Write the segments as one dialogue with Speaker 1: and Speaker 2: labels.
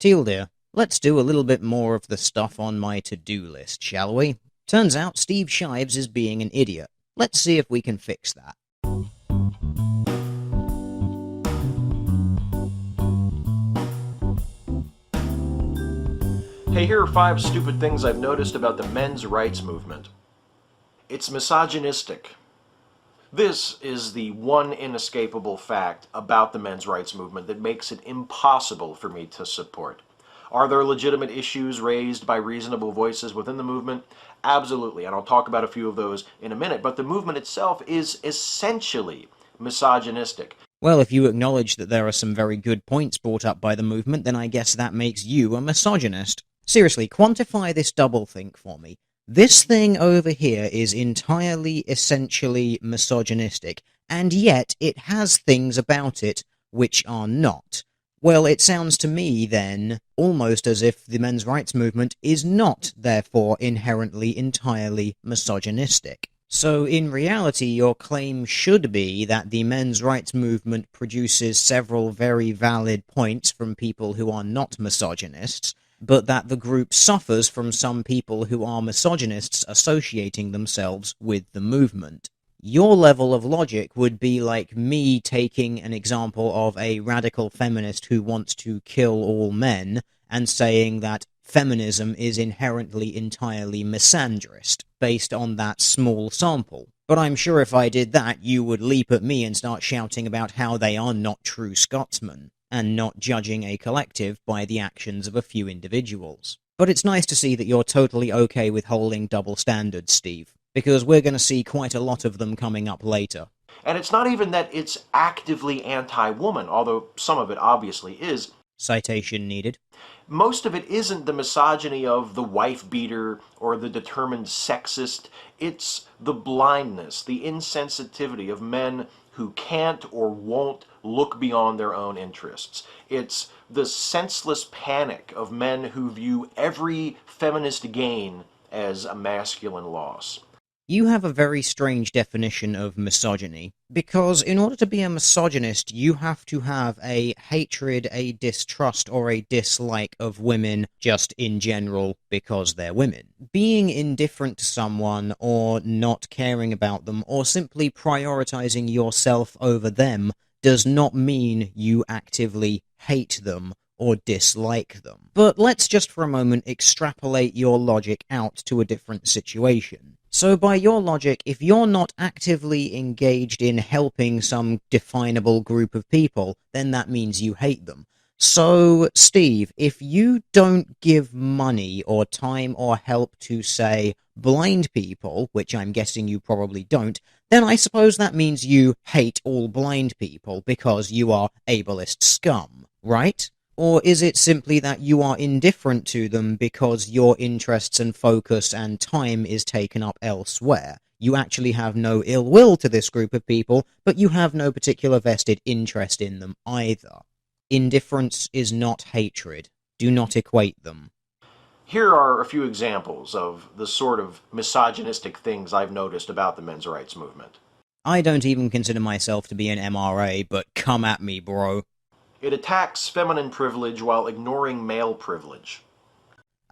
Speaker 1: Teal dear, let's do a little bit more of the stuff on my to-do list, shall we? Turns out Steve Shives is being an idiot. Let's see if we can fix that.
Speaker 2: Hey, here are 5 stupid things I've noticed about the men's rights movement. It's misogynistic. This is the one inescapable fact about the men's rights movement that makes it impossible for me to support. Are there legitimate issues raised by reasonable voices within the movement? Absolutely, and I'll talk about a few of those in a minute, but the movement itself is essentially misogynistic.
Speaker 1: Well, if you acknowledge that there are some very good points brought up by the movement, then I guess that makes you a misogynist. Seriously, quantify this doublethink for me. This thing over here is entirely, essentially misogynistic, and yet it has things about it which are not. Well, it sounds to me, then, almost as if the men's rights movement is not, therefore, inherently entirely misogynistic. So, in reality, your claim should be that the men's rights movement produces several very valid points from people who are not misogynists, but that the group suffers from some people who are misogynists associating themselves with the movement. Your level of logic would be like me taking an example of a radical feminist who wants to kill all men and saying that feminism is inherently entirely misandrist, based on that small sample. But I'm sure if I did that, you would leap at me and start shouting about how they are not true Scotsmen, and not judging a collective by the actions of a few individuals. But it's nice to see that you're totally okay with holding double standards, Steve, because we're going to see quite a lot of them coming up later.
Speaker 2: And it's not even that it's actively anti-woman, although some of it obviously is.
Speaker 1: Citation needed.
Speaker 2: Most of it isn't the misogyny of the wife-beater or the determined sexist. It's the blindness, the insensitivity of men who can't or won't look beyond their own interests. It's the senseless panic of men who view every feminist gain as a masculine loss.
Speaker 1: You have a very strange definition of misogyny, because in order to be a misogynist, you have to have a hatred, a distrust, or a dislike of women just in general because they're women. Being indifferent to someone, or not caring about them, or simply prioritizing yourself over them does not mean you actively hate them or dislike them. But let's just for a moment extrapolate your logic out to a different situation. So by your logic, if you're not actively engaged in helping some definable group of people, then that means you hate them. So, Steve, if you don't give money or time or help to, say, blind people, which I'm guessing you probably don't, then I suppose that means you hate all blind people because you are ableist scum, right? Or is it simply that you are indifferent to them because your interests and focus and time is taken up elsewhere? You actually have no ill will to this group of people, but you have no particular vested interest in them either. Indifference is not hatred. Do not equate them.
Speaker 2: Here are a few examples of the sort of misogynistic things I've noticed about the men's rights movement.
Speaker 1: I don't even consider myself to be an MRA, but come at me, bro.
Speaker 2: It attacks feminine privilege while ignoring male privilege.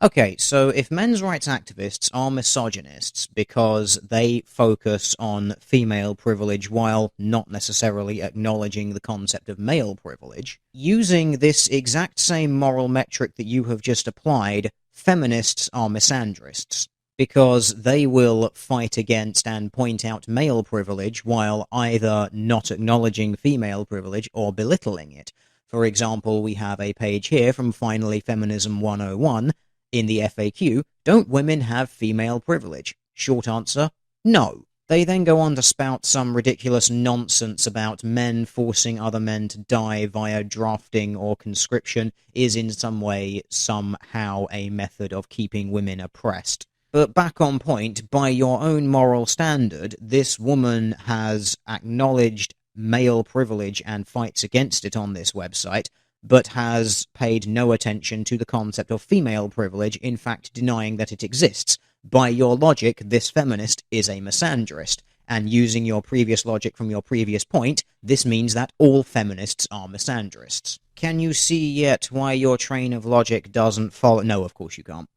Speaker 1: Okay, so if men's rights activists are misogynists because they focus on female privilege while not necessarily acknowledging the concept of male privilege, using this exact same moral metric that you have just applied, feminists are misandrists, because they will fight against and point out male privilege while either not acknowledging female privilege or belittling it. For example, we have a page here from Finally Feminism 101. In the FAQ, don't women have female privilege? Short answer, no. They then go on to spout some ridiculous nonsense about men forcing other men to die via drafting or conscription is in some way, somehow, a method of keeping women oppressed. But back on point, by your own moral standard, this woman has acknowledged male privilege and fights against it on this website, but has paid no attention to the concept of female privilege, in fact denying that it exists. By your logic, this feminist is a misandrist, and using your previous logic from your previous point, this means that all feminists are misandrists. Can you see yet why your train of logic doesn't follow? No, of course you can't.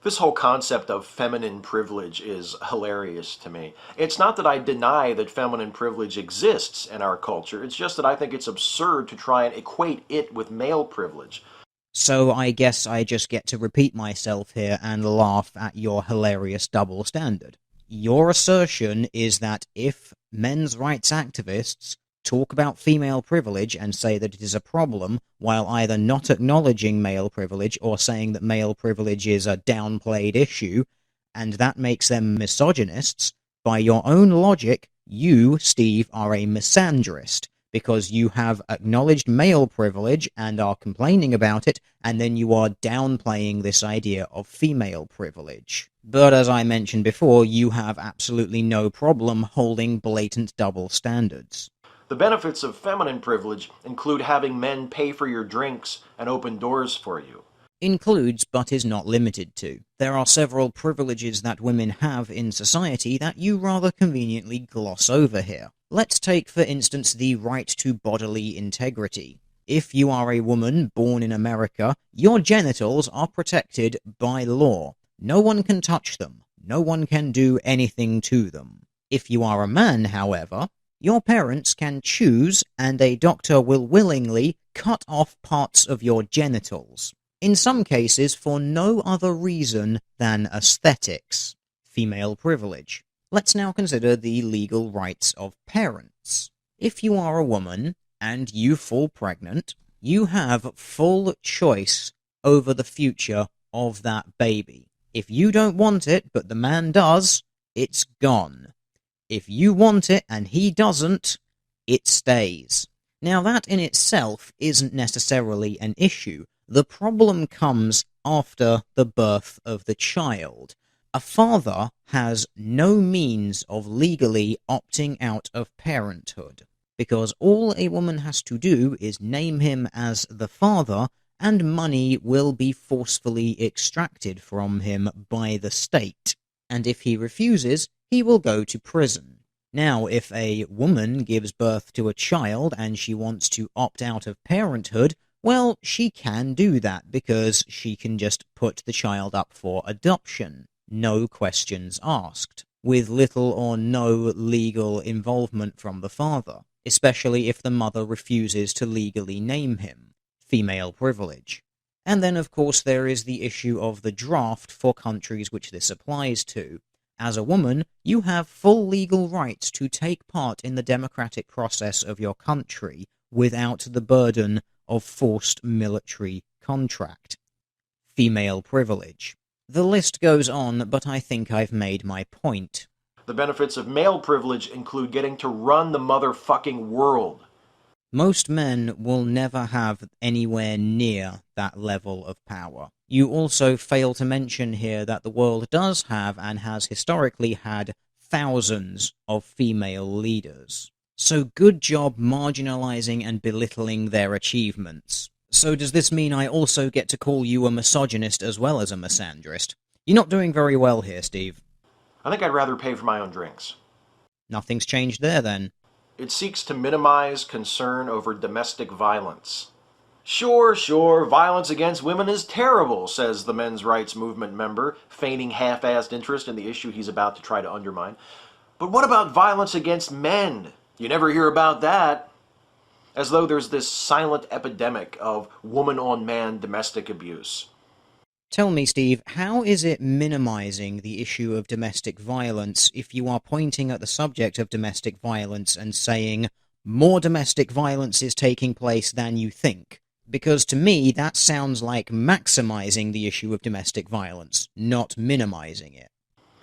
Speaker 2: This whole concept of feminine privilege is hilarious to me. It's not that I deny that feminine privilege exists in our culture, it's just that I think it's absurd to try and equate it with male privilege.
Speaker 1: So I guess I just get to repeat myself here and laugh at your hilarious double standard. Your assertion is that if men's rights activists talk about female privilege and say that it is a problem while either not acknowledging male privilege or saying that male privilege is a downplayed issue, and that makes them misogynists, by your own logic, you, Steve, are a misandrist, because you have acknowledged male privilege and are complaining about it, and then you are downplaying this idea of female privilege. But as I mentioned before, you have absolutely no problem holding blatant double standards.
Speaker 2: The benefits of feminine privilege include having men pay for your drinks and open doors for you.
Speaker 1: Includes, but is not limited to. There are several privileges that women have in society that you rather conveniently gloss over here. Let's take, for instance, the right to bodily integrity. If you are a woman born in America, your genitals are protected by law. No one can touch them. No one can do anything to them. If you are a man, however, your parents can choose, and a doctor will willingly cut off parts of your genitals. In some cases, for no other reason than aesthetics. Female privilege. Let's now consider the legal rights of parents. If you are a woman and you fall pregnant, you have full choice over the future of that baby. If you don't want it, but the man does, it's gone. If you want it and he doesn't, it stays. Now that in itself isn't necessarily an issue. The problem comes after the birth of the child. A father has no means of legally opting out of parenthood, because all a woman has to do is name him as the father, and money will be forcefully extracted from him by the state. And if he refuses, he will go to prison. Now, if a woman gives birth to a child and she wants to opt out of parenthood, well, she can do that because she can just put the child up for adoption. No questions asked, with little or no legal involvement from the father, especially if the mother refuses to legally name him. Female privilege. And then, of course, there is the issue of the draft for countries which this applies to. As a woman, you have full legal rights to take part in the democratic process of your country without the burden of forced military contract. Female privilege. The list goes on, but I think I've made my point.
Speaker 2: The benefits of male privilege include getting to run the motherfucking world.
Speaker 1: Most men will never have anywhere near that level of power. You also fail to mention here that the world does have and has historically had thousands of female leaders. So good job marginalizing and belittling their achievements. So does this mean I also get to call you a misogynist as well as a misandrist? You're not doing very well here, Steve.
Speaker 2: I think I'd rather pay for my own drinks.
Speaker 1: Nothing's changed there, then.
Speaker 2: It seeks to minimize concern over domestic violence. Sure, violence against women is terrible, says the men's rights movement member, feigning half-assed interest in the issue he's about to try to undermine. But what about violence against men? You never hear about that. As though there's this silent epidemic of woman-on-man domestic abuse.
Speaker 1: Tell me, Steve, how is it minimizing the issue of domestic violence if you are pointing at the subject of domestic violence and saying more domestic violence is taking place than you think? Because to me, that sounds like maximizing the issue of domestic violence, not minimizing it.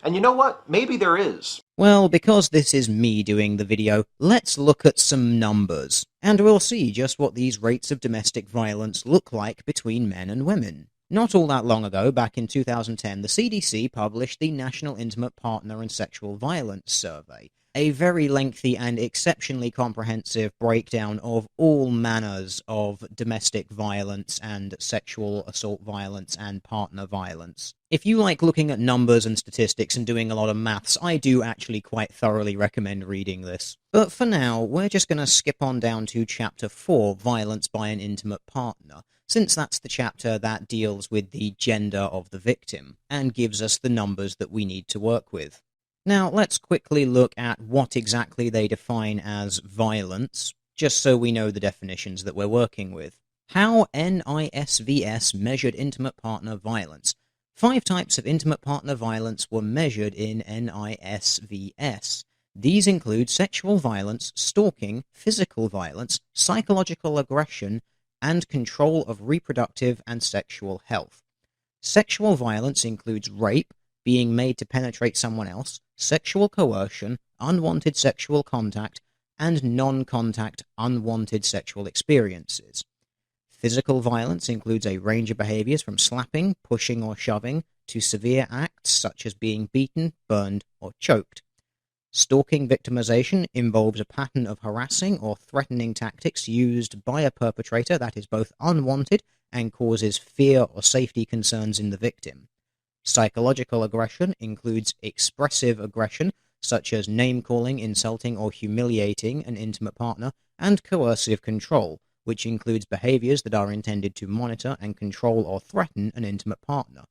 Speaker 2: And you know what? Maybe there is.
Speaker 1: Well, because this is me doing the video, let's look at some numbers, and we'll see just what these rates of domestic violence look like between men and women. Not all that long ago, back in 2010, the CDC published the National Intimate Partner and Sexual Violence Survey, A very lengthy and exceptionally comprehensive breakdown of all manners of domestic violence and sexual assault violence and partner violence. If you like looking at numbers and statistics and doing a lot of maths, I do actually quite thoroughly recommend reading this. But for now, we're just going to skip on down to Chapter 4, Violence by an Intimate Partner, since that's the chapter that deals with the gender of the victim, and gives us the numbers that we need to work with. Now, let's quickly look at what exactly they define as violence, just so we know the definitions that we're working with. How NISVS measured intimate partner violence. 5 types of intimate partner violence were measured in NISVS. These include sexual violence, stalking, physical violence, psychological aggression, and control of reproductive and sexual health. Sexual violence includes rape, being made to penetrate someone else, sexual coercion, unwanted sexual contact, and non-contact unwanted sexual experiences. Physical violence includes a range of behaviors from slapping, pushing, or shoving to severe acts such as being beaten, burned, or choked. Stalking victimization involves a pattern of harassing or threatening tactics used by a perpetrator that is both unwanted and causes fear or safety concerns in the victim. Psychological aggression includes expressive aggression, such as name-calling, insulting, or humiliating an intimate partner, and coercive control, which includes behaviors that are intended to monitor and control or threaten an intimate partner.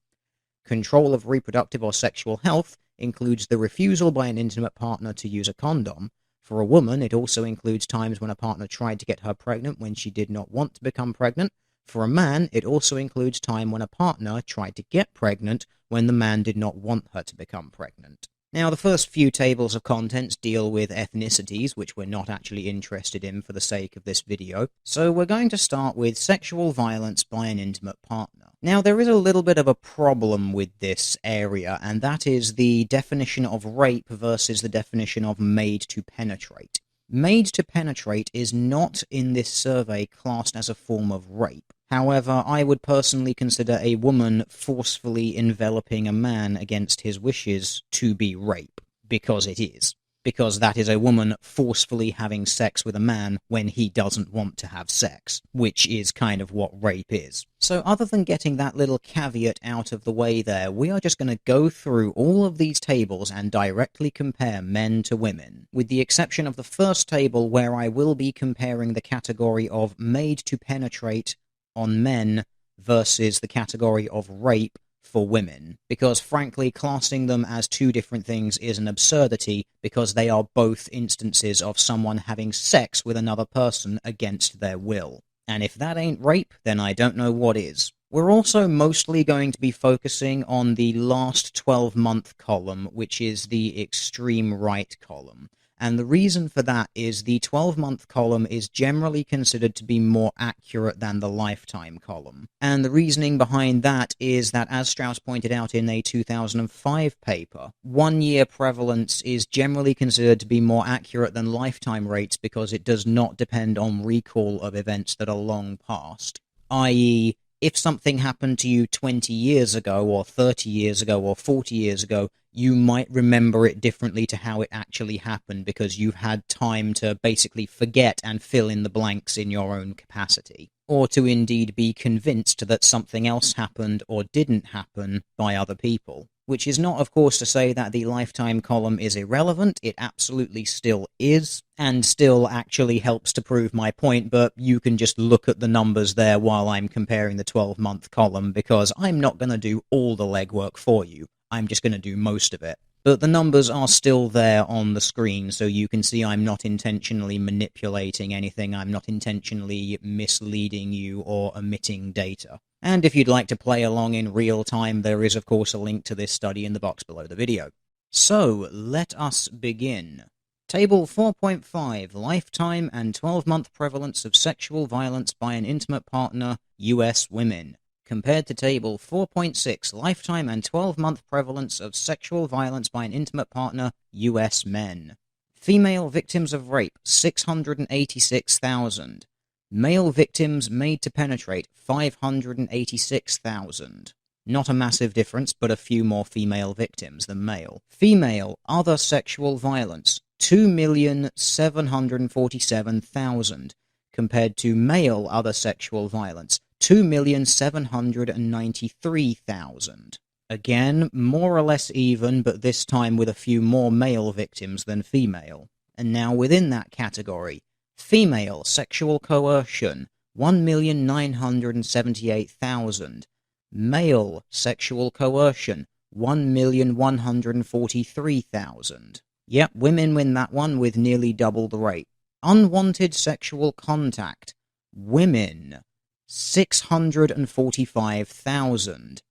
Speaker 1: Control of reproductive or sexual health includes the refusal by an intimate partner to use a condom. For a woman, it also includes times when a partner tried to get her pregnant when she did not want to become pregnant. For a man, it also includes time when a partner tried to get pregnant when the man did not want her to become pregnant. Now, the first few tables of contents deal with ethnicities, which we're not actually interested in for the sake of this video, so we're going to start with sexual violence by an intimate partner. Now, there is a little bit of a problem with this area, and that is the definition of rape versus the definition of made to penetrate. Made to penetrate is not in this survey classed as a form of rape. However, I would personally consider a woman forcefully enveloping a man against his wishes to be rape, because it is. Because that is a woman forcefully having sex with a man when he doesn't want to have sex, which is kind of what rape is. So other than getting that little caveat out of the way there, we are just going to go through all of these tables and directly compare men to women, with the exception of the first table where I will be comparing the category of made to penetrate on men versus the category of rape for women, because frankly classing them as two different things is an absurdity, because they are both instances of someone having sex with another person against their will. And if that ain't rape, then I don't know what is. We're also mostly going to be focusing on the last 12-month column, which is the extreme right column. And the reason for that is the 12-month column is generally considered to be more accurate than the lifetime column. And the reasoning behind that is that, as Strauss pointed out in a 2005 paper, 1-year prevalence is generally considered to be more accurate than lifetime rates because it does not depend on recall of events that are long past. I.e., if something happened to you 20 years ago, or 30 years ago, or 40 years ago, you might remember it differently to how it actually happened because you've had time to basically forget and fill in the blanks in your own capacity, or to indeed be convinced that something else happened or didn't happen by other people. Which is not, of course, to say that the lifetime column is irrelevant. It absolutely still is, and still actually helps to prove my point, but you can just look at the numbers there while I'm comparing the 12-month column, because I'm not going to do all the legwork for you. I'm just going to do most of it. But the numbers are still there on the screen, so you can see I'm not intentionally manipulating anything, I'm not intentionally misleading you or omitting data. And if you'd like to play along in real time, there is of course a link to this study in the box below the video. So, let us begin. Table 4.5, Lifetime and 12-month Prevalence of Sexual Violence by an Intimate Partner, US Women, compared to Table 4.6, Lifetime and 12-month Prevalence of Sexual Violence by an Intimate Partner, US Men. Female victims of rape, 686,000. Male victims made to penetrate, 586,000. Not a massive difference, but a few more female victims than male. Female other sexual violence, 2,747,000, compared to male other sexual violence, 2,793,000. Again, more or less even, but this time with a few more male victims than female. And now within that category, female sexual coercion, 1,978,000. Male sexual coercion, 1,143,000. Yep, women win that one with nearly double the rate. Unwanted sexual contact, women, 645,000.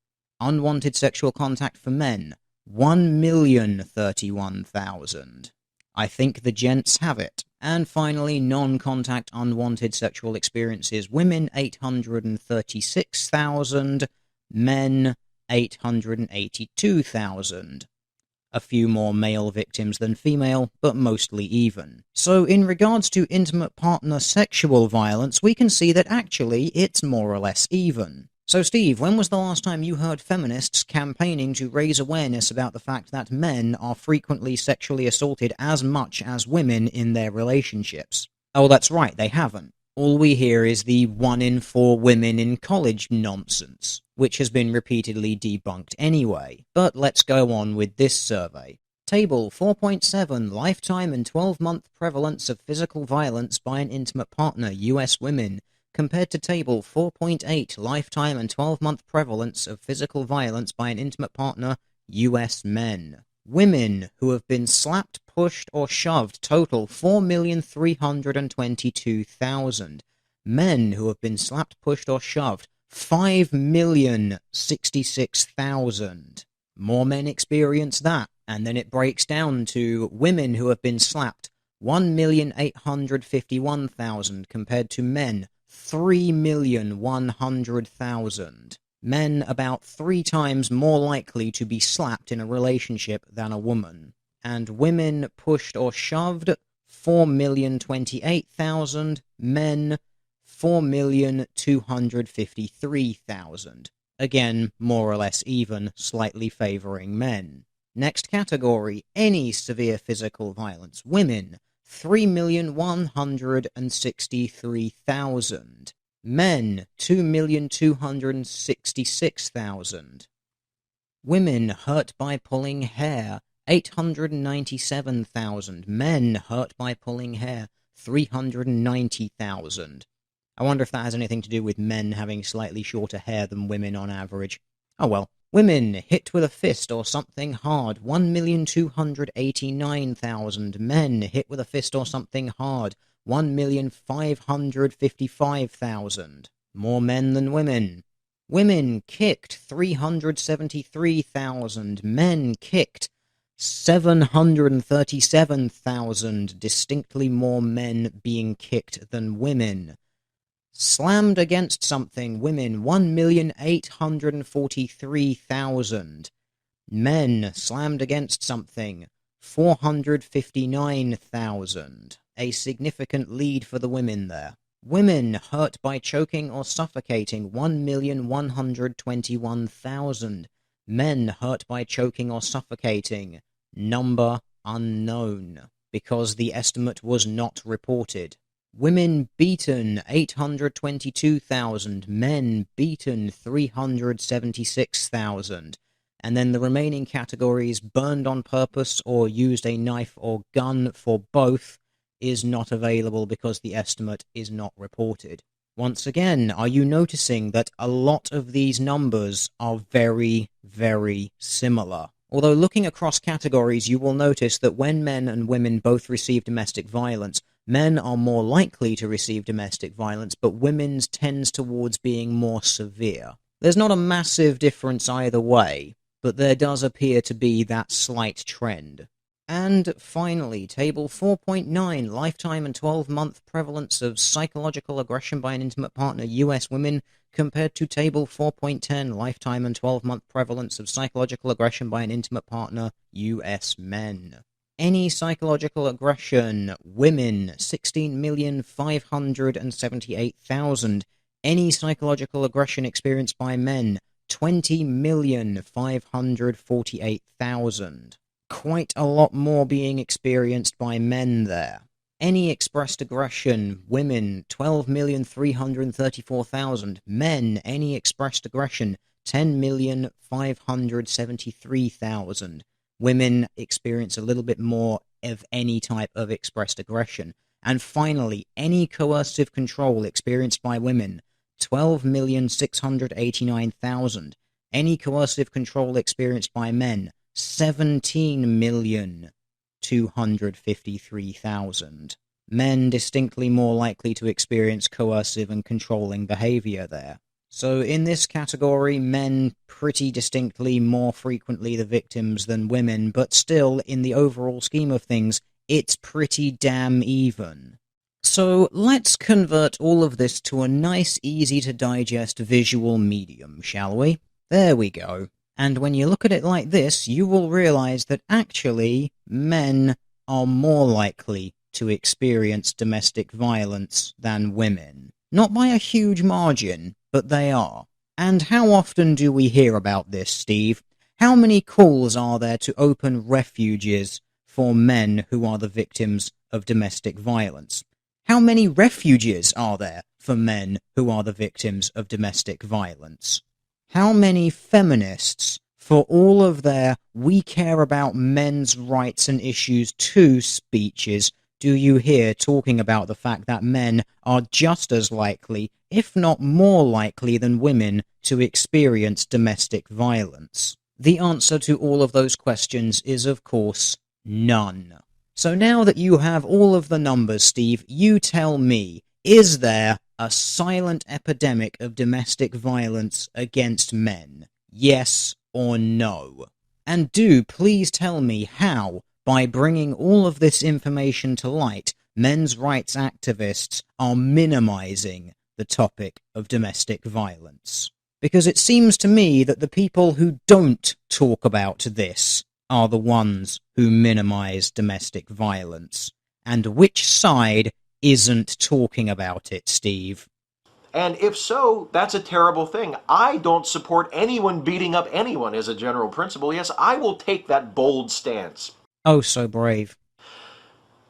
Speaker 1: Unwanted sexual contact for men, 1,031,000. I think the gents have it. And finally, non-contact unwanted sexual experiences, women, 836,000, men, 882,000. A few more male victims than female, but mostly even. So in regards to intimate partner sexual violence, we can see that actually it's more or less even. So Steve, when was the last time you heard feminists campaigning to raise awareness about the fact that men are frequently sexually assaulted as much as women in their relationships? Oh, that's right, they haven't. All we hear is the 1 in 4 women in college nonsense, which has been repeatedly debunked anyway. But let's go on with this survey. Table 4.7, Lifetime and 12-month prevalence of physical violence by an intimate partner, US women, compared to Table 4.8, Lifetime and 12-month prevalence of physical violence by an intimate partner, US men. Women who have been slapped, pushed, or shoved total 4,322,000. Men who have been slapped, pushed, or shoved 5,066,000. More men experience that, and then it breaks down to women who have been slapped 1,851,000 compared to men 3,100,000. Men about 3 times more likely to be slapped in a relationship than a woman. And women pushed or shoved 4,028,000. Men 4,253,000. Again, more or less even, slightly favoring men. Next category, any severe physical violence. Women 3,163,000. Men, 2,266,000. Women hurt by pulling hair, 897,000. Men hurt by pulling hair, 390,000. I wonder if that has anything to do with men having slightly shorter hair than women on average. Oh well. Women hit with a fist or something hard, 1,289,000. Men hit with a fist or something hard, 1,555,000. More men than women. Women kicked 373,000. Men kicked 737,000. Distinctly more men being kicked than women. Slammed against something, women 1,843,000. Men slammed against something 459,000. A significant lead for the women there. Women hurt by choking or suffocating 1,121,000. Men hurt by choking or suffocating, number unknown, because the estimate was not reported. Women beaten 822,000, men beaten 376,000, and then the remaining categories burned on purpose or used a knife or gun for both is not available because the estimate is not reported. Once again, are you noticing that a lot of these numbers are very, very similar? Although looking across categories, you will notice that when men and women both receive domestic violence, men are more likely to receive domestic violence, but women's tends towards being more severe. There's not a massive difference either way, but there does appear to be that slight trend. And finally, Table 4.9, Lifetime and 12-month prevalence of psychological aggression by an intimate partner, US women, compared to Table 4.10, Lifetime and 12-month prevalence of psychological aggression by an intimate partner, US men. Any psychological aggression, women, 16,578,000. Any psychological aggression experienced by men, 20,548,000. quite a lot more being experienced by men there. Any expressed aggression, women, 12,334,000. Men, any expressed aggression, 10,573,000. Women experience a little bit more of any type of expressed aggression. And finally, any coercive control experienced by women, 12,689,000. Any coercive control experienced by men, 17,253,000. Men distinctly more likely to experience coercive and controlling behavior there. So in this category, men pretty distinctly more frequently the victims than women, but still, in the overall scheme of things, it's pretty damn even. So let's convert all of this to a nice, easy-to-digest visual medium, shall we? There we go. And when you look at it like this, you will realize that actually men are more likely to experience domestic violence than women. Not by a huge margin, but they are. And how often do we hear about this, Steve? How many calls are there to open refuges for men who are the victims of domestic violence? How many refuges are there for men who are the victims of domestic violence? How many feminists, for all of their "we care about men's rights and issues too" speeches, do you hear talking about the fact that men are just as likely, if not more likely than women, to experience domestic violence? The answer to all of those questions is, of course, none. So now that you have all of the numbers, Steve, you tell me, is there a silent epidemic of domestic violence against men? Yes or no? And do please tell me how, by bringing all of this information to light, men's rights activists are minimizing the topic of domestic violence. Because it seems to me that the people who don't talk about this are the ones who minimize domestic violence. And which side isn't talking about it, Steve?
Speaker 2: And if so, that's a terrible thing. I don't support anyone beating up anyone as a general principle. Yes, I will take that bold stance.
Speaker 1: Oh, so brave.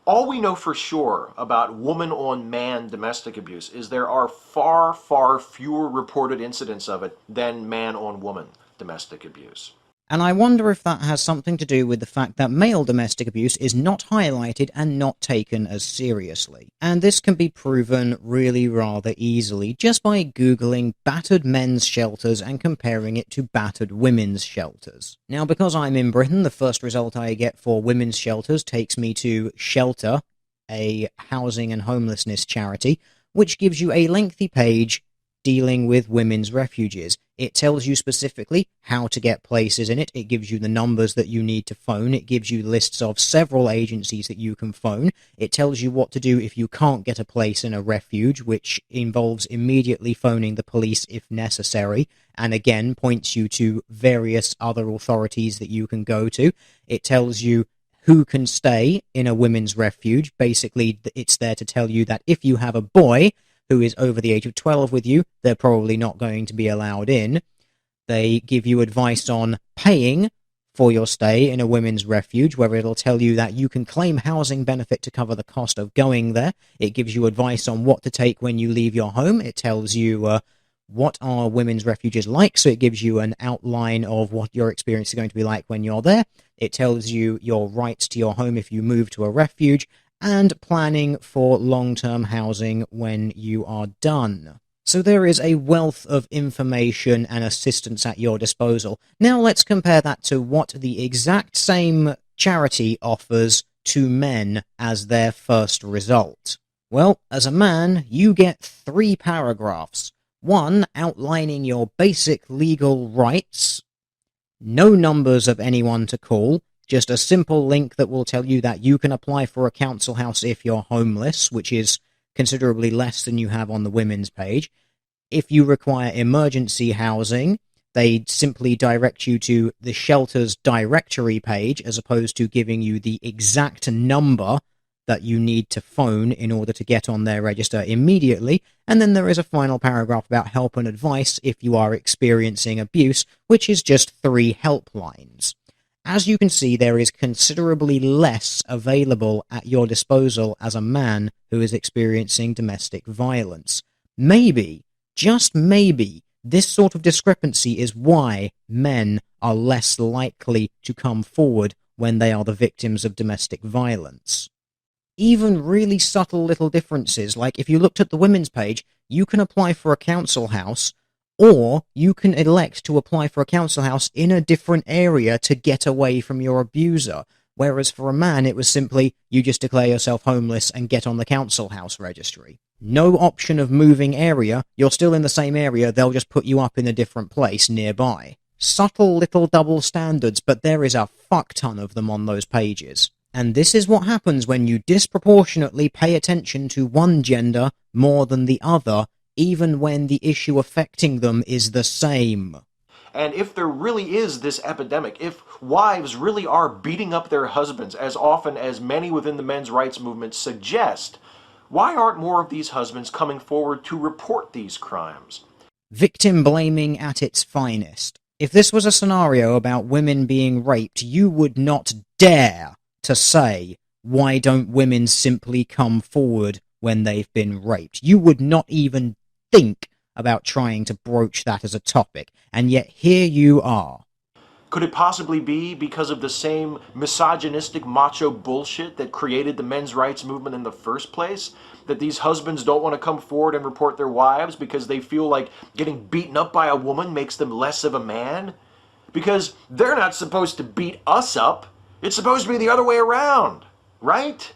Speaker 2: All we know for sure about woman-on-man domestic abuse is there are far, far fewer reported incidents of it than man-on-woman domestic abuse.
Speaker 1: And I wonder if that has something to do with the fact that male domestic abuse is not highlighted and not taken as seriously. And this can be proven really rather easily just by Googling battered men's shelters and comparing it to battered women's shelters. Now, because I'm in Britain, the first result I get for women's shelters takes me to Shelter, a housing and homelessness charity, which gives you a lengthy page dealing with women's refuges. It tells you specifically how to get places in it. It gives you the numbers that you need to phone. It gives you lists of several agencies that you can phone. It tells you what to do if you can't get a place in a refuge, which involves immediately phoning the police if necessary, and again points you to various other authorities that you can go to. It tells you who can stay in a women's refuge. Basically, it's there to tell you that if you have a boy who is over the age of 12 with you, they're probably not going to be allowed in. They give you advice on paying for your stay in a women's refuge, where it'll tell you that you can claim housing benefit to cover the cost of going there. It gives you advice on what to take when you leave your home. It tells you what are women's refuges like, so it gives you an outline of what your experience is going to be like when you're there. It tells you your rights to your home if you move to a refuge, and planning for long-term housing when you are done. So there is a wealth of information and assistance at your disposal. Now let's compare that to what the exact same charity offers to men as their first result. Well, as a man, you get 3 paragraphs. One outlining your basic legal rights, no numbers of anyone to call, just a simple link that will tell you that you can apply for a council house if you're homeless, which is considerably less than you have on the women's page. If you require emergency housing, they simply direct you to the shelter's directory page, as opposed to giving you the exact number that you need to phone in order to get on their register immediately. And then there is a final paragraph about help and advice if you are experiencing abuse, which is just 3 helplines. As you can see, there is considerably less available at your disposal as a man who is experiencing domestic violence. Maybe, just maybe, this sort of discrepancy is why men are less likely to come forward when they are the victims of domestic violence. Even really subtle little differences, like if you looked at the women's page, you can apply for a council house, or you can elect to apply for a council house in a different area to get away from your abuser. Whereas for a man, it was simply, you just declare yourself homeless and get on the council house registry. No option of moving area, you're still in the same area, they'll just put you up in a different place nearby. Subtle little double standards, but there is a fuck ton of them on those pages. And this is what happens when you disproportionately pay attention to one gender more than the other, even when the issue affecting them is the same.
Speaker 2: And if there really is this epidemic, if wives really are beating up their husbands as often as many within the men's rights movement suggest, why aren't more of these husbands coming forward to report these crimes?
Speaker 1: Victim blaming at its finest. If this was a scenario about women being raped, you would not dare to say, why don't women simply come forward when they've been raped? You would not even think about trying to broach that as a topic, and yet here you are.
Speaker 2: Could it possibly be because of the same misogynistic macho bullshit that created the men's rights movement in the first place? That these husbands don't want to come forward and report their wives because they feel like getting beaten up by a woman makes them less of a man? Because they're not supposed to beat us up. It's supposed to be the other way around, right?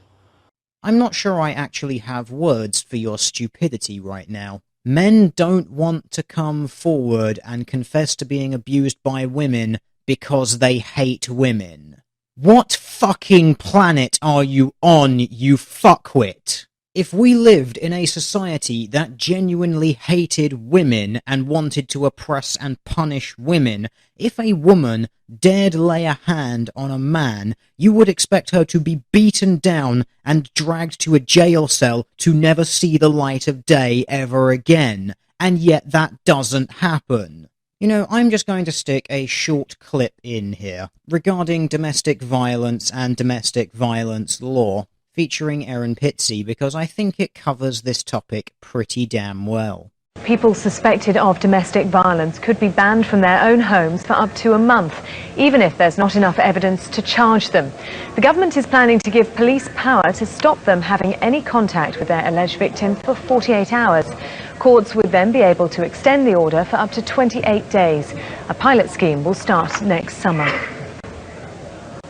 Speaker 1: I'm not sure I actually have words for your stupidity right now. Men don't want to come forward and confess to being abused by women because they hate women. What fucking planet are you on, you fuckwit? If we lived in a society that genuinely hated women and wanted to oppress and punish women, if a woman dared lay a hand on a man, you would expect her to be beaten down and dragged to a jail cell to never see the light of day ever again. And yet that doesn't happen. You know, I'm just going to stick a short clip in here regarding domestic violence and domestic violence law, featuring Erin Pitsey, because I think it covers this topic pretty damn well.
Speaker 3: People suspected of domestic violence could be banned from their own homes for up to a month, even if there's not enough evidence to charge them. The government is planning to give police power to stop them having any contact with their alleged victim for 48 hours. Courts would then be able to extend the order for up to 28 days. A pilot scheme will start next summer.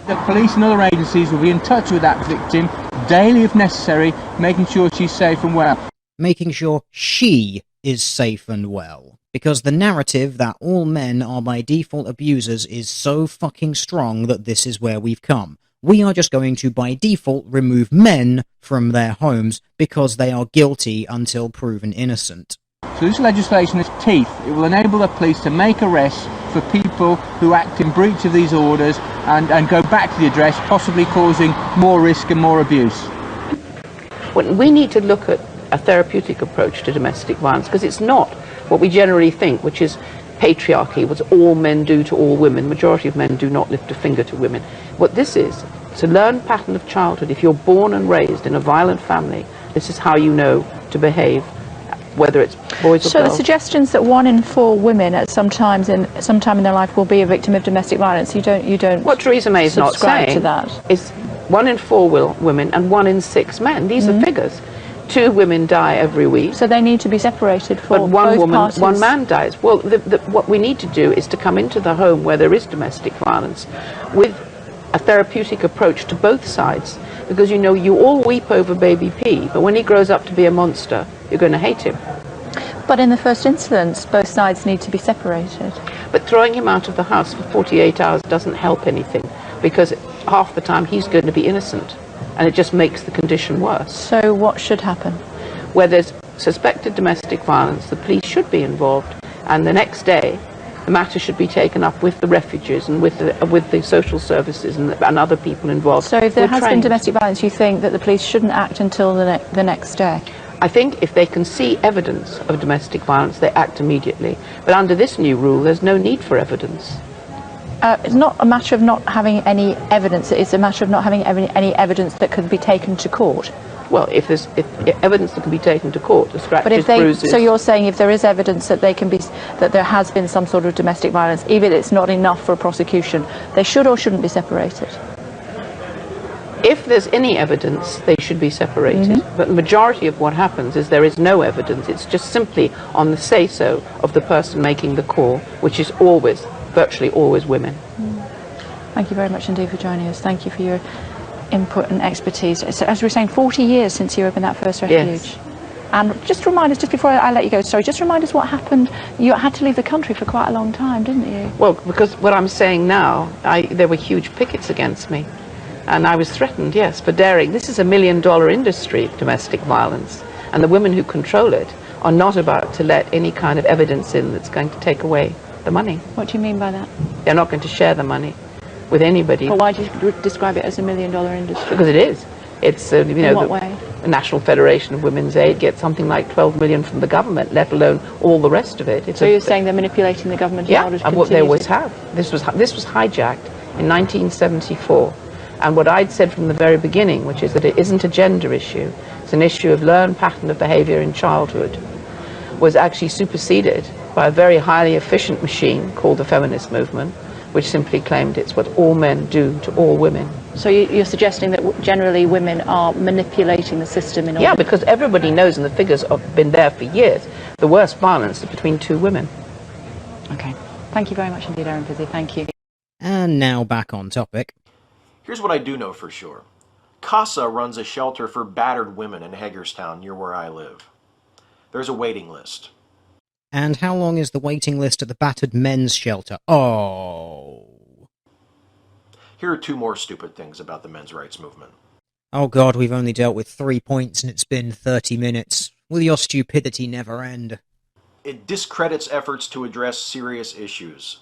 Speaker 4: The police and other agencies will be in touch with that victim daily if necessary, making sure she's safe and well.
Speaker 1: Making sure she is safe and well. Because the narrative that all men are by default abusers is so fucking strong that this is where we've come. We are just going to by default remove men from their homes because they are guilty until proven innocent.
Speaker 4: So this legislation has teeth. It will enable the police to make arrests for people who act in breach of these orders and go back to the address, possibly causing more risk and more abuse.
Speaker 5: We need to look at a therapeutic approach to domestic violence, because it's not what we generally think, which is patriarchy, what all men do to all women. Majority of men do not lift a finger to women. What this is, it's a learned pattern of childhood. If you're born and raised in a violent family, this is how you know to behave, whether it's boys or girls.
Speaker 6: So the suggestions that 1 in 4 women at some time in their life will be a victim of domestic violence, you don't
Speaker 5: what Theresa May is not saying
Speaker 6: to that.
Speaker 5: Is 1 in 4 women and 1 in 6 men. These are figures. 2 women die every week.
Speaker 6: So they need to be separated for
Speaker 5: but 1
Speaker 6: both
Speaker 5: woman,
Speaker 6: parties.
Speaker 5: 1 man dies. Well, what we need to do is to come into the home where there is domestic violence with a therapeutic approach to both sides. Because, you know, you all weep over baby P, but when he grows up to be a monster, you're going to hate him.
Speaker 6: But in the first instance, both sides need to be separated.
Speaker 5: But throwing him out of the house for 48 hours doesn't help anything, because half the time he's going to be innocent, and it just makes the condition worse.
Speaker 6: So what should happen?
Speaker 5: Where there's suspected domestic violence, the police should be involved, and the next day the matter should be taken up with the refugees and with the social services and other people involved.
Speaker 6: So if there has been domestic violence, you think that the police shouldn't act until the next day?
Speaker 5: I think if they can see evidence of domestic violence, they act immediately. But under this new rule, there's no need for evidence.
Speaker 6: It's not a matter of not having any evidence. It's a matter of not having any evidence that could be taken to court.
Speaker 5: Well, if there's evidence that can be taken to court, the scratches,
Speaker 6: But if they,
Speaker 5: bruises...
Speaker 6: so you're saying if there is evidence that they can be, that there has been some sort of domestic violence, even if it's not enough for a prosecution, they should or shouldn't be separated?
Speaker 5: If there's any evidence, they should be separated. But the majority of what happens is there is no evidence. It's just simply on the say-so of the person making the call, which is always, virtually always women.
Speaker 6: Thank you very much indeed for joining us. Thank you for your input and expertise. So, as we were saying, 40 years since you opened that first refuge.
Speaker 5: Yes.
Speaker 6: And just remind us, just before I let you go, sorry, just remind us what happened. You had to leave the country for quite a long time, didn't you?
Speaker 5: Well, because what I'm saying now, there were huge pickets against me. And I was threatened, yes, for daring. This is $1 million industry, domestic violence. And the women who control it are not about to let any kind of evidence in that's going to take away the money.
Speaker 6: What do you mean by that?
Speaker 5: They're not going to share the money with anybody.
Speaker 6: Well, why do you describe it as $1 million industry?
Speaker 5: Because it is. It's, you know,
Speaker 6: in what way?
Speaker 5: The National Federation of Women's Aid gets something like 12 million from the government, let alone all the rest of it.
Speaker 6: So you're saying they're manipulating the government in order to
Speaker 5: and what they
Speaker 6: continue
Speaker 5: always have. This was hijacked in 1974. And what I'd said from the very beginning, which is that it isn't a gender issue, it's an issue of learned pattern of behavior in childhood, was actually superseded by a very highly efficient machine called the feminist movement, which simply claimed it's what all men do to all women.
Speaker 6: So you're suggesting that generally women are manipulating the system in order...
Speaker 5: Yeah, because everybody knows, and the figures have been there for years, the worst violence is between two women.
Speaker 6: Okay. Thank you very much indeed, Erin Fizzy. Thank you.
Speaker 1: And now back on topic.
Speaker 2: Here's what I do know for sure. CASA runs a shelter for battered women in Hagerstown, near where I live. There's a waiting list.
Speaker 1: And how long is the waiting list at the battered men's shelter? Oh.
Speaker 2: Here are two more stupid things about the men's rights movement.
Speaker 1: Oh God, we've only dealt with 3 points and it's been 30 minutes. Will your stupidity never end?
Speaker 2: It discredits efforts to address serious issues.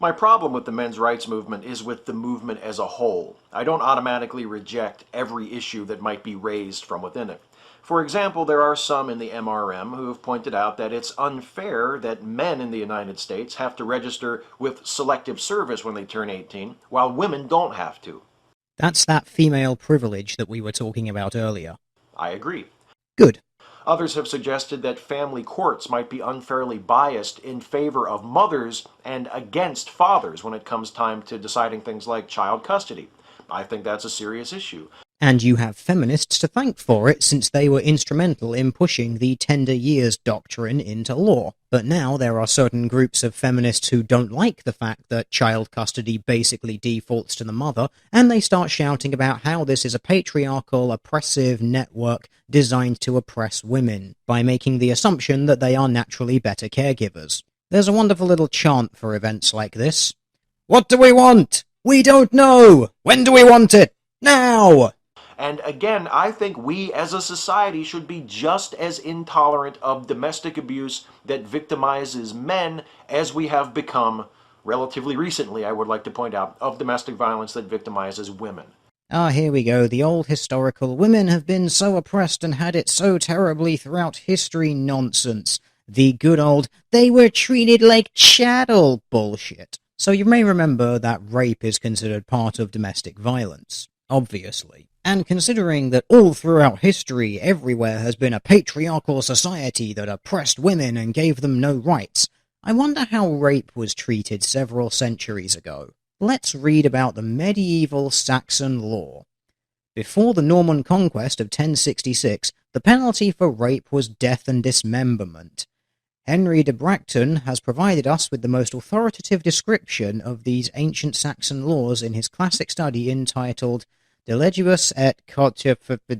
Speaker 2: My problem with the men's rights movement is with the movement as a whole. I don't automatically reject every issue that might be raised from within it. For example, there are some in the MRM who have pointed out that it's unfair that men in the United States have to register with selective service when they turn 18, while women don't have to.
Speaker 1: That's that female privilege that we were talking about earlier.
Speaker 2: I agree.
Speaker 1: Good.
Speaker 2: Others have suggested that family courts might be unfairly biased in favor of mothers and against fathers when it comes time to deciding things like child custody. I think that's a serious issue.
Speaker 1: And you have feminists to thank for it, since they were instrumental in pushing the tender years doctrine into law. But now there are certain groups of feminists who don't like the fact that child custody basically defaults to the mother, and they start shouting about how this is a patriarchal, oppressive network designed to oppress women, by making the assumption that they are naturally better caregivers. There's a wonderful little chant for events like this. What do we want? We don't know! When do we want it? Now!
Speaker 2: And again, I think we as a society should be just as intolerant of domestic abuse that victimizes men as we have become, relatively recently, I would like to point out, of domestic violence that victimizes women.
Speaker 1: Ah, here we go, the old historical women have been so oppressed and had it so terribly throughout history nonsense. The good old, they were treated like chattel bullshit. So you may remember that rape is considered part of domestic violence, obviously. And considering that all throughout history, everywhere has been a patriarchal society that oppressed women and gave them no rights, I wonder how rape was treated several centuries ago. Let's read about the medieval Saxon law. Before the Norman conquest of 1066, the penalty for rape was death and dismemberment. Henry de Bracton has provided us with the most authoritative description of these ancient Saxon laws in his classic study entitled De Legibus et Codicil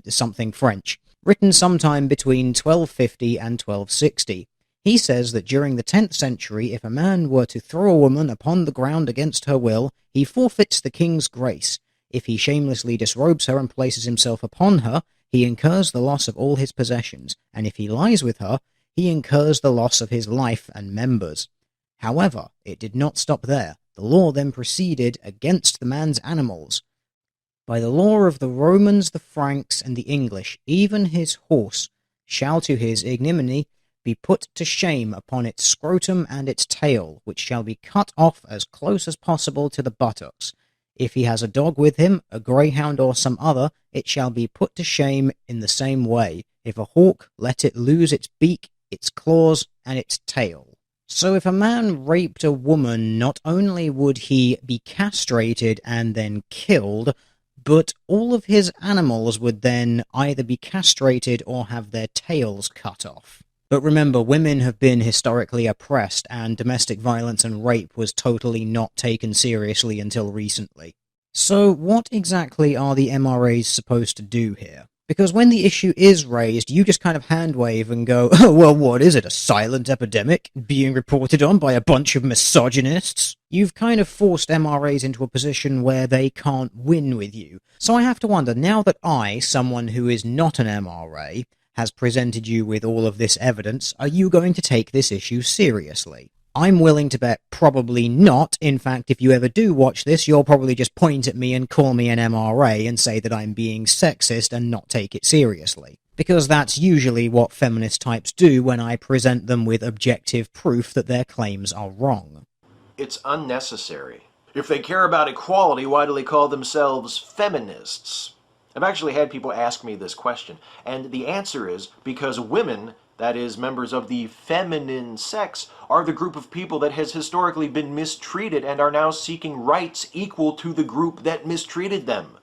Speaker 1: something French, written sometime between 1250 and 1260. He says that during the 10th century, if a man were to throw a woman upon the ground against her will, he forfeits the king's grace. If he shamelessly disrobes her and places himself upon her, he incurs the loss of all his possessions, and if he lies with her, he incurs the loss of his life and members. However, it did not stop there. The law then proceeded against the man's animals. By the law of the Romans, the Franks, and the English, even his horse shall to his ignominy be put to shame upon its scrotum and its tail, which shall be cut off as close as possible to the buttocks. If he has a dog with him, a greyhound or some other, it shall be put to shame in the same way. If a hawk, let it lose its beak, its claws, and its tail. So if a man raped a woman, not only would he be castrated and then killed, but all of his animals would then either be castrated or have their tails cut off. But remember, women have been historically oppressed, and domestic violence and rape was totally not taken seriously until recently. So what exactly are the MRAs supposed to do here? Because when the issue is raised, you just kind of hand-wave and go, oh, well, what is it, a silent epidemic being reported on by a bunch of misogynists? You've kind of forced MRAs into a position where they can't win with you. So I have to wonder, now that I, someone who is not an MRA, has presented you with all of this evidence, are you going to take this issue seriously? I'm willing to bet probably not. In fact, if you ever do watch this, you'll probably just point at me and call me an MRA and say that I'm being sexist and not take it seriously. Because that's usually what feminist types do when I present them with objective proof that their claims are wrong.
Speaker 2: It's unnecessary. If they care about equality, why do they call themselves feminists? I've actually had people ask me this question, and the answer is because women, that is, members of the feminine sex, are the group of people that has historically been mistreated and are now seeking rights equal to the group that mistreated them.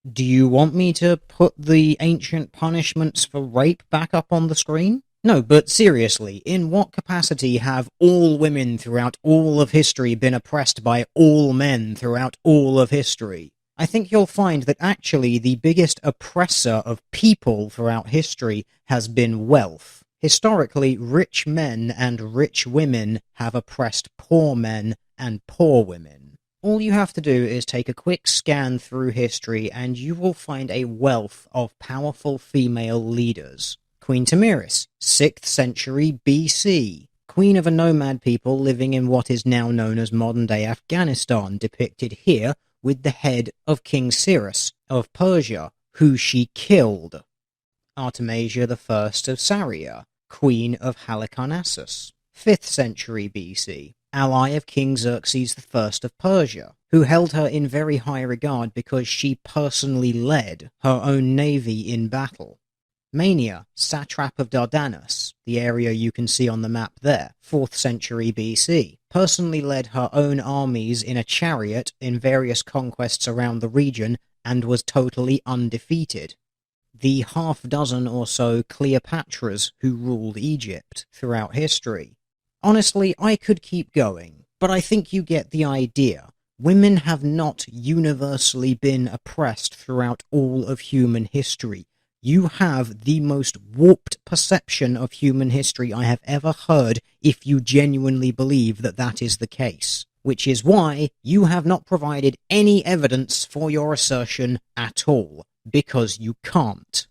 Speaker 1: Do you want me to put the ancient punishments for rape back up on the screen? No, but seriously, in what capacity have all women throughout all of history been oppressed by all men throughout all of history? I think you'll find that actually the biggest oppressor of people throughout history has been wealth. Historically, rich men and rich women have oppressed poor men and poor women. All you have to do is take a quick scan through history and you will find a wealth of powerful female leaders. Queen Tamiris, 6th century BC. Queen of a nomad people living in what is now known as modern-day Afghanistan, depicted here with the head of King Cyrus of Persia, who she killed. Artemisia I of Saria, Queen of Halicarnassus, 5th century BC, ally of King Xerxes I of Persia, who held her in very high regard because she personally led her own navy in battle. Mania, satrap of Dardanus, the area you can see on the map there, 4th century BC, personally led her own armies in a chariot in various conquests around the region and was totally undefeated. The half-dozen or so Cleopatras who ruled Egypt throughout history. Honestly, I could keep going, but I think you get the idea. Women have not universally been oppressed throughout all of human history. You have the most warped perception of human history I have ever heard if you genuinely believe that that is the case. Which is why you have not provided any evidence for your assertion at all, because you can't.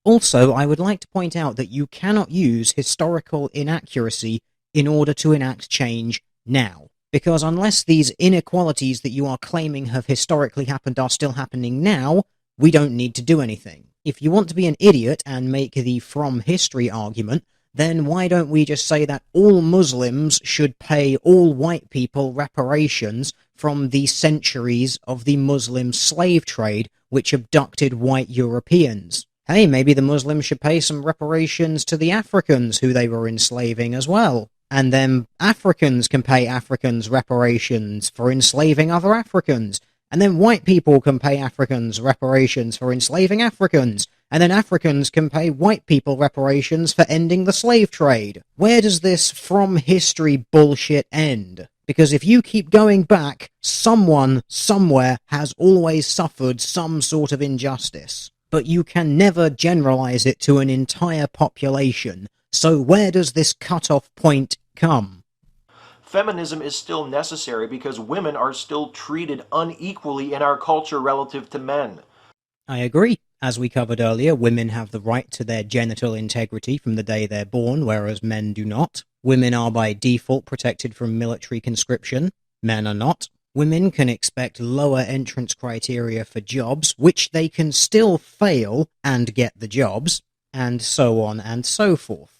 Speaker 1: Also, I would like to point out that you cannot use historical inaccuracy in order to enact change now. Because unless these inequalities that you are claiming have historically happened are still happening now, we don't need to do anything. If you want to be an idiot and make the from history argument, then why don't we just say that all Muslims should pay all white people reparations from the centuries of the Muslim slave trade which abducted white Europeans? Hey, maybe the Muslims should pay some reparations to the Africans who they were enslaving as well. And then Africans can pay Africans reparations for enslaving other Africans. And then white people can pay Africans reparations for enslaving Africans. And then Africans can pay white people reparations for ending the slave trade. Where does this from history bullshit end? Because if you keep going back, someone, somewhere, has always suffered some sort of injustice. But you can never generalize it to an entire population. So where does this cutoff point come?
Speaker 2: Feminism is still necessary because women are still treated unequally in our culture relative to men.
Speaker 1: I agree. As we covered earlier, women have the right to their genital integrity from the day they're born, whereas men do not. Women are by default protected from military conscription. Men are not. Women can expect lower entrance criteria for jobs, which they can still fail and get the jobs, and so on and so forth.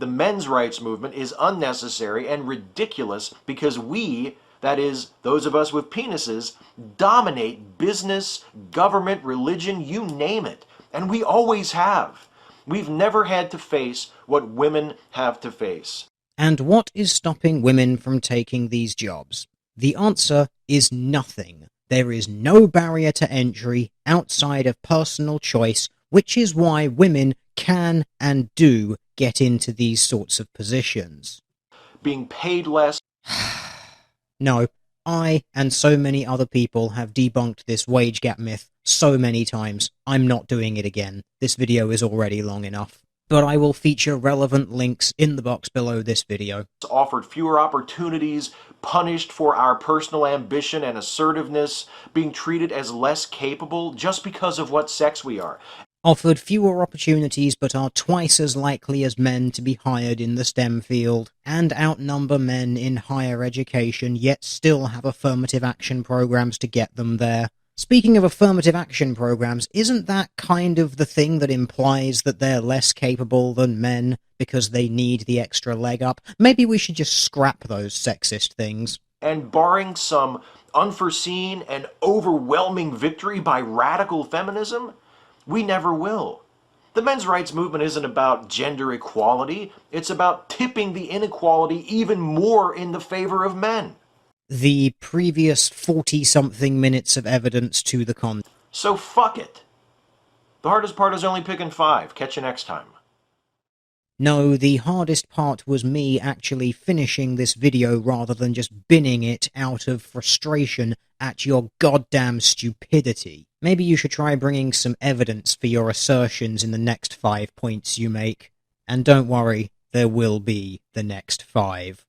Speaker 2: the men's rights movement is unnecessary and ridiculous because we, that is, those of us with penises, dominate business, government, religion, you name it. And we always have. We've never had to face what women have to face.
Speaker 1: And what is stopping women from taking these jobs? The answer is nothing. There is no barrier to entry outside of personal choice, which is why women can and do get into these sorts of positions.
Speaker 2: Being paid less.
Speaker 1: No, I and so many other people have debunked this wage gap myth so many times. I'm not doing it again. This video is already long enough. But I will feature relevant links in the box below this video.
Speaker 2: Offered fewer opportunities, punished for our personal ambition and assertiveness, being treated as less capable just because of what sex we are.
Speaker 1: Offered fewer opportunities but are twice as likely as men to be hired in the STEM field, and outnumber men in higher education yet still have affirmative action programs to get them there. Speaking of affirmative action programs, isn't that kind of the thing that implies that they're less capable than men because they need the extra leg up? Maybe we should just scrap those sexist things.
Speaker 2: And barring some unforeseen and overwhelming victory by radical feminism, we never will. The men's rights movement isn't about gender equality, it's about tipping the inequality even more in the favor of men.
Speaker 1: The previous 40-something minutes of evidence to the contrary.
Speaker 2: So fuck it. The hardest part is only picking 5. Catch you next time.
Speaker 1: No, the hardest part was me actually finishing this video rather than just binning it out of frustration at your goddamn stupidity. Maybe you should try bringing some evidence for your assertions in the next 5 points you make. And don't worry, there will be the next 5.